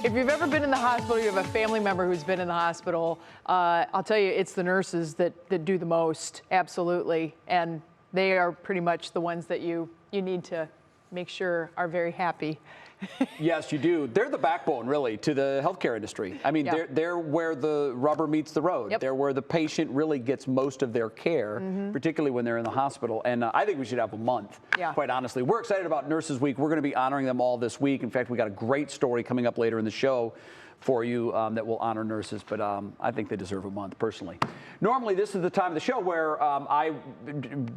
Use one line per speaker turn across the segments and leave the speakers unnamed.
If you've ever been in the hospital, you have a family member who's been in the hospital, I'll tell you, it's the nurses that do the most, absolutely. And they are pretty much the ones that you need to make sure are very happy.
Yes, you do. They're the backbone, really, to the healthcare industry. I mean, they're where the rubber meets the road.
Yep.
They're where the patient really gets most of their care, particularly when they're in the hospital. And I think we should have a month, quite honestly. We're excited about Nurses Week. We're going to be honoring them all this week. In fact, we got a great story coming up later in the show for you that will honor nurses, but I think they deserve a month, personally. Normally, this is the time of the show where I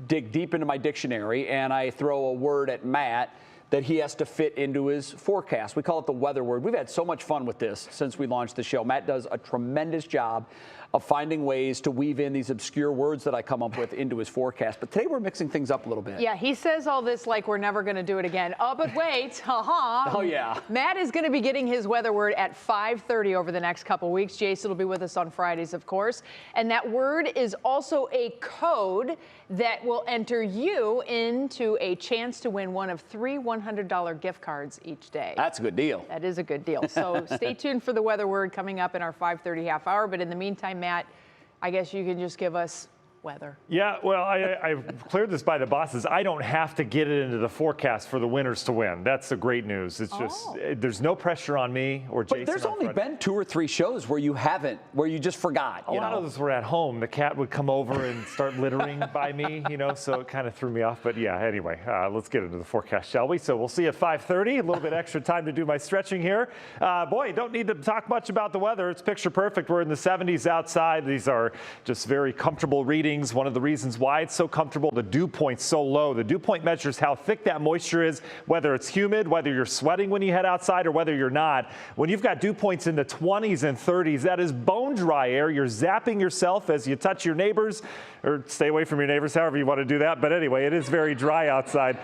dig deep into my dictionary and I throw a word at Matt that he has to fit into his forecast. We call it the weather word. We've had so much fun with this since we launched the show. Matt does a tremendous job of finding ways to weave in these obscure words that I come up with into his forecast. But today we're mixing things up a little bit.
Yeah, he says all this like we're never going to do it again. Oh, but wait,
Oh, yeah.
Matt is going to be getting his weather word at 5:30 over the next couple weeks. Jason will be with us on Fridays, of course. And that word is also a code that will enter you into a chance to win one of 3 $100 gift cards each day.
That's a good deal.
That is a good deal. So stay tuned for the weather word coming up in our 5:30 half hour. But in the meantime, Matt, I guess you can just give us weather.
Yeah, well, I've cleared this by the bosses. I don't have to get it into the forecast for the winners to win. That's the great news. It's just, there's no pressure on me or Jason.
But there's only been 2 or 3 shows where you haven't, where you just forgot.
A lot of those were at home. The cat would come over and start littering by me, so it kind of threw me off. But yeah, anyway, let's get into the forecast, shall we? So we'll see at 5:30, a little bit extra time to do my stretching here. Boy, don't need to talk much about the weather. It's picture perfect. We're in the 70s outside. These are just very comfortable readings. One of the reasons why it's so comfortable, the dew point's so low. The dew point measures how thick that moisture is, whether it's humid, whether you're sweating when you head outside or whether you're not. When you've got dew points in the 20s and 30s, that is bone dry air. You're zapping yourself as you touch your neighbors, or stay away from your neighbors, however you want to do that. But anyway, it is very dry outside.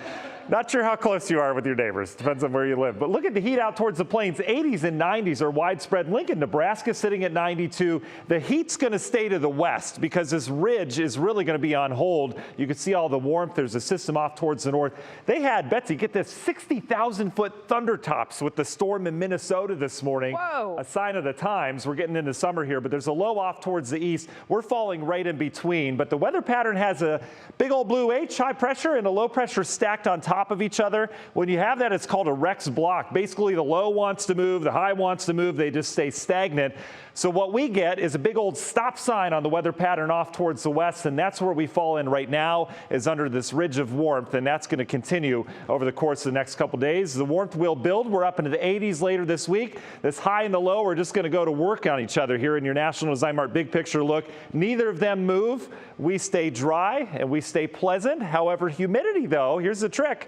Not sure how close you are with your neighbors. Depends on where you live. But look at the heat out towards the plains. 80s and 90s are widespread. Lincoln, Nebraska sitting at 92. The heat's going to stay to the west because this ridge is really going to be on hold. You can see all the warmth. There's a system off towards the north. They had, Betsy, get this, 60,000-foot thunder tops with the storm in Minnesota this morning.
Whoa.
A sign of the times. We're getting into summer here, but there's a low off towards the east. We're falling right in between. But the weather pattern has a big old blue H, high pressure, and a low pressure stacked on top of each other. When you have that, it's called a Rex block. Basically, the low wants to move, the high wants to move, they just stay stagnant. So what we get is a big old stop sign on the weather pattern off towards the west, and that's where we fall in right now, is under this ridge of warmth, and that's going to continue over the course of the next couple days. The warmth will build. We're up into the 80s later this week. This high and the low are just going to go to work on each other here in your National Design Mart big picture look. Neither of them move. We stay dry and we stay pleasant. However, humidity, though, here's the trick.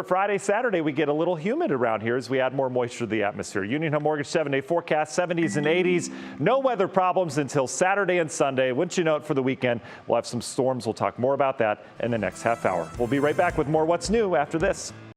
Friday, Saturday, we get a little humid around here as we add more moisture to the atmosphere. Union Home Mortgage 7-day forecast, 70s and 80s. No weather problems until Saturday and Sunday. Wouldn't you know it, for the weekend, we'll have some storms. We'll talk more about that in the next half hour. We'll be right back with more What's New after this.